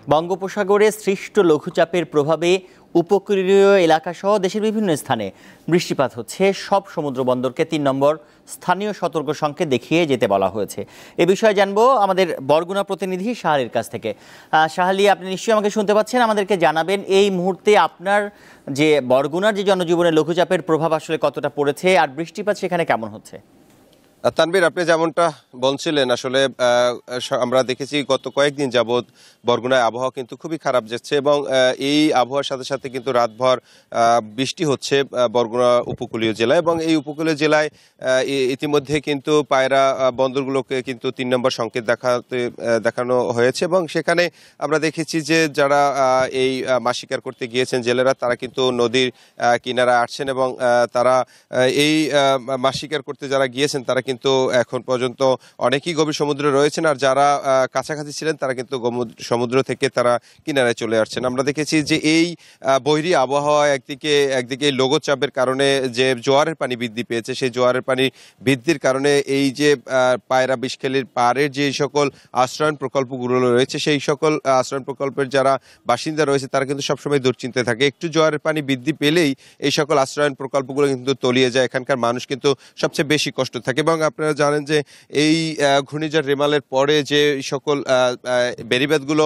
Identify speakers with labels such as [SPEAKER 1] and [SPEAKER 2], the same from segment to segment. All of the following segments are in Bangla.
[SPEAKER 1] বঙ্গোপসাগরে সৃষ্ট লঘুচাপের প্রভাবে উপকূলীয় এলাকাসহ দেশের বিভিন্ন স্থানে বৃষ্টিপাত হচ্ছে। সব সমুদ্র বন্দরকে ৩ নম্বর স্থানীয় সতর্ক সংকেত দেখিয়ে যেতে বলা হয়েছে। এ বিষয়ে জানবো আমাদের বরগুনা প্রতিনিধি শাহালির কাছ থেকে। শাহালি, আপনি নিশ্চয়ই আমাকে শুনতে পাচ্ছেন, আমাদেরকে জানাবেন এই মুহূর্তে আপনার যে বরগুনার যে জনজীবনে লঘুচাপের প্রভাব আসলে কতটা পড়েছে আর বৃষ্টিপাত সেখানে কেমন হচ্ছে।
[SPEAKER 2] তানভীর, আপনি যেমনটা বলছিলেন, আসলে আমরা দেখেছি গত কয়েকদিন যাবৎ বরগুনায় আবহাওয়া কিন্তু খুবই খারাপ যাচ্ছে এবং এই আবহাওয়ার সাথে সাথে কিন্তু রাতভর বৃষ্টি হচ্ছে বরগুনা উপকূলীয় জেলায়। এবং এই উপকূলীয় জেলায় ইতিমধ্যে কিন্তু পায়রা বন্দরগুলোকে কিন্তু ৩ নম্বর সংকেত দেখানো হয়েছে এবং সেখানে আমরা দেখেছি যে যারা এই মাছ শিকার করতে গিয়েছেন জেলেরা, তারা কিন্তু নদীর কিনারা আসছেন এবং তারা এই মাছ শিকার করতে যারা গিয়েছেন তারা কিন্তু এখন পর্যন্ত অনেকেই গভীর সমুদ্রে রয়েছেন, আর যারা কাছাকাছি ছিলেন তারা কিন্তু সমুদ্র থেকে তারা কিনারায় চলে আসছেন। আমরা দেখেছি যে এই বৈরী আবহাওয়া একদিকে লঘুচাপের কারণে যে জোয়ারের পানি বৃদ্ধি পেয়েছে, সেই জোয়ারের পানি বৃদ্ধির কারণে এই যে পায়রা বিষখালীর পাড়ের যে সকল আশ্রয়ণ প্রকল্পগুলো রয়েছে, সেই সকল আশ্রয়ণ প্রকল্পের যারা বাসিন্দা রয়েছে তারা কিন্তু সবসময় দুশ্চিন্তায় থাকে। একটু জোয়ারের পানি বৃদ্ধি পেলেই এই সকল আশ্রয়ণ প্রকল্পগুলো কিন্তু তলিয়ে যায়। এখানকার মানুষ কিন্তু সবচেয়ে বেশি কষ্ট থাকে এবং আপনারা জানেন যে এই ঘূর্ণিঝড় রেমালের পরে যে সকল বেড়িবাঁধগুলো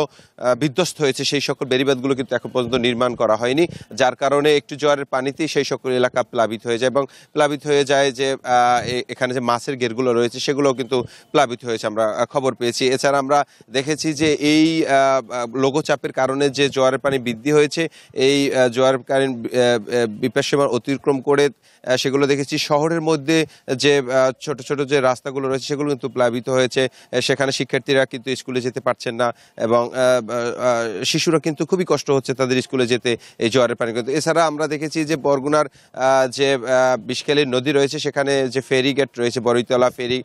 [SPEAKER 2] বিধ্বস্ত হয়েছে, সেই সকল বেড়িবাঁধগুলো কিন্তু এখন পর্যন্ত নির্মাণ করা হয়নি, যার কারণে একটু জোয়ারের পানিতেই সেই সকল এলাকা প্লাবিত হয়ে যায় এবং প্লাবিত হয়ে যায় যে এখানে যে মাছের ঘেরগুলো রয়েছে সেগুলো কিন্তু প্লাবিত হয়েছে, আমরা খবর পেয়েছি। এছাড়া আমরা দেখেছি যে এই লঘুচাপের কারণে যে জোয়ারের পানি বৃদ্ধি হয়েছে, এই জোয়ারের পানি বিপদসীমা অতিক্রম করে সেগুলো দেখেছি শহরের মধ্যে যে ছোট ছোট যে রাস্তাগুলো রয়েছে সেগুলো কিন্তু প্লাবিত হয়েছে। সেখানে শিক্ষার্থীরা কিন্তু স্কুলে যেতে পারছেন না এবং শিশুরা কিন্তু খুবই কষ্ট হচ্ছে তাদের স্কুলে যেতে এই জোয়ারের পানি কিন্তু। এছাড়া আমরা দেখেছি যে বরগুনার যে বিষখালীর নদী রয়েছে সেখানে যে ফেরি গেট রয়েছে, বড়ইতলা ফেরি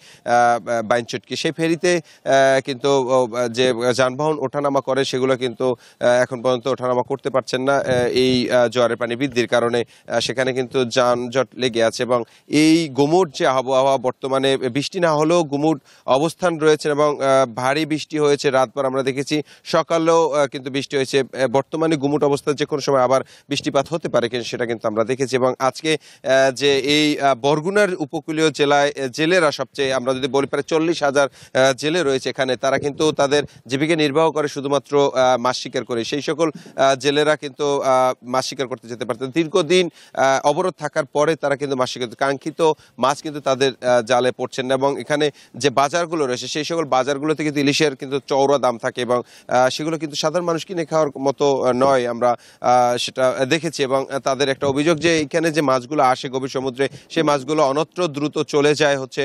[SPEAKER 2] বাইনচটকি, সেই ফেরিতে কিন্তু যে যানবাহন ওঠানামা করে সেগুলো কিন্তু এখন পর্যন্ত ওঠানামা করতে পারছেন না এই জোয়ারের পানি বৃদ্ধির কারণে। সেখানে কিন্তু যানজট লেগে আছে এবং এই গুমুট যে আবহাওয়া, বর্তমানে বৃষ্টি না হলেও গুমুট অবস্থান রয়েছে এবং ভারী বৃষ্টি হয়েছে রাতভর। আমরা দেখেছি সকালেও কিন্তু বৃষ্টি হয়েছে। বর্তমানে গুমুট অবস্থা যে কোনো সময় আবার বৃষ্টিপাত হতে পারে সেটা কিন্তু আমরা দেখেছি। এবং আজকে যে এই বরগুনার উপকূলীয় জেলায় জেলেরা সবচেয়ে, আমরা যদি বলি প্রায় 40,000 জেলে রয়েছে এখানে, তারা কিন্তু তাদের জীবিকা নির্বাহ করে শুধুমাত্র মাছ শিকার করে। সেই সকল জেলেরা কিন্তু মাছ শিকার করতে যেতে পারতেন। দীর্ঘদিন অবরোধ থাকার পরে তারা কিন্তু মাছ শিকার, কাঙ্ক্ষিত মাছ কিন্তু তাদের জালে পড়ছেন না। এবং এখানে যে বাজারগুলো রয়েছে সেই সকল বাজারগুলোতে কিন্তু ইলিশের কিন্তু চওড়া দাম থাকে এবং সেগুলো কিন্তু সাধারণ মানুষ কিনে খাওয়ার মতো নয়, আমরা সেটা দেখেছি। এবং তাদের একটা অভিযোগ যে এখানে যে মাছগুলো আসে গভীর সমুদ্রে, সেই মাছগুলো অন্যত্র দ্রুত চলে যায় হচ্ছে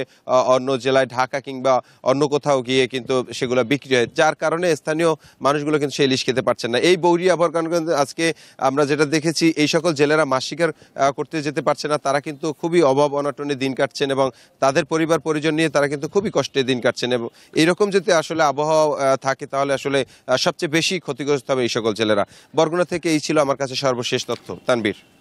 [SPEAKER 2] অন্য জেলায়, ঢাকা কিংবা অন্য কোথাও গিয়ে কিন্তু সেগুলো বিক্রি হয়, যার কারণে স্থানীয় মানুষগুলো কিন্তু সেই ইলিশ খেতে পারছেন না। এই বৈরী আবহাওয়ার কারণে আজকে আমরা যেটা দেখেছি, এই সকল জেলেরা মাছ শিকার করতে যেতে পারছে না, তারা কিন্তু খুবই অভাব অনটনে দিন কাটছেন এবং তাদের পরিবার পরিজন নিয়ে তারা কিন্তু খুবই কষ্টে দিন কাটছেন। এবং এইরকম যদি আসলে আবহাওয়া থাকে তাহলে আসলে সবচেয়ে বেশি ক্ষতিগ্রস্ত হবে এই সকল জেলেরা। বরগুনা থেকে এই ছিল আমার কাছে সর্বশেষ তথ্য। তানভীর।